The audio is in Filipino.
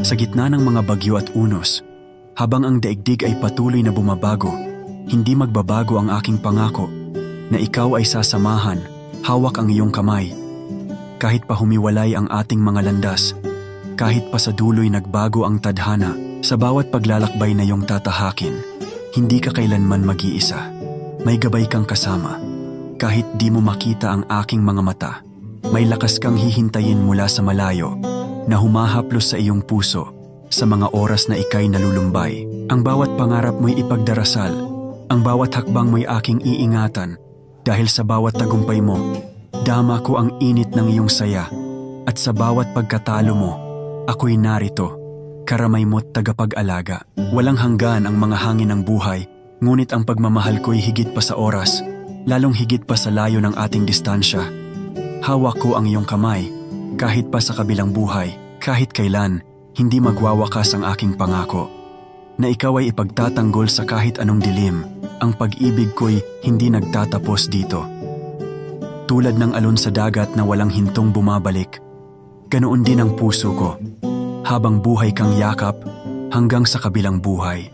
Sa gitna ng mga bagyo at unos, habang ang daigdig ay patuloy na bumabago, hindi magbabago ang aking pangako na ikaw ay sasamahan, hawak ang iyong kamay. Kahit pa humiwalay ang ating mga landas, kahit pa sa dulo'y nagbago ang tadhana, sa bawat paglalakbay na iyong tatahakin, hindi ka kailanman mag-iisa. May gabay kang kasama. Kahit di mo makita ang aking mga mata, may lakas kang hihintayin mula sa malayo na humahaplos sa iyong puso sa mga oras na ika'y nalulumbay. Ang bawat pangarap mo'y ipagdarasal, ang bawat hakbang mo'y aking iingatan, dahil sa bawat tagumpay mo, dama ko ang init ng iyong saya, at sa bawat pagkatalo mo, ako'y narito, karamay mo't tagapag-alaga. Walang hanggan ang mga hangin ng buhay, ngunit ang pagmamahal ko'y higit pa sa oras, lalong higit pa sa layo ng ating distansya. Hawak ko ang iyong kamay, kahit pa sa kabilang buhay, kahit kailan, hindi magwawakas ang aking pangako. Na ikaw ay ipagtatanggol sa kahit anong dilim, ang pag-ibig ko'y hindi nagtatapos dito. Tulad ng alon sa dagat na walang hintong bumabalik, ganoon din ang puso ko, habang buhay kang yakap hanggang sa kabilang buhay.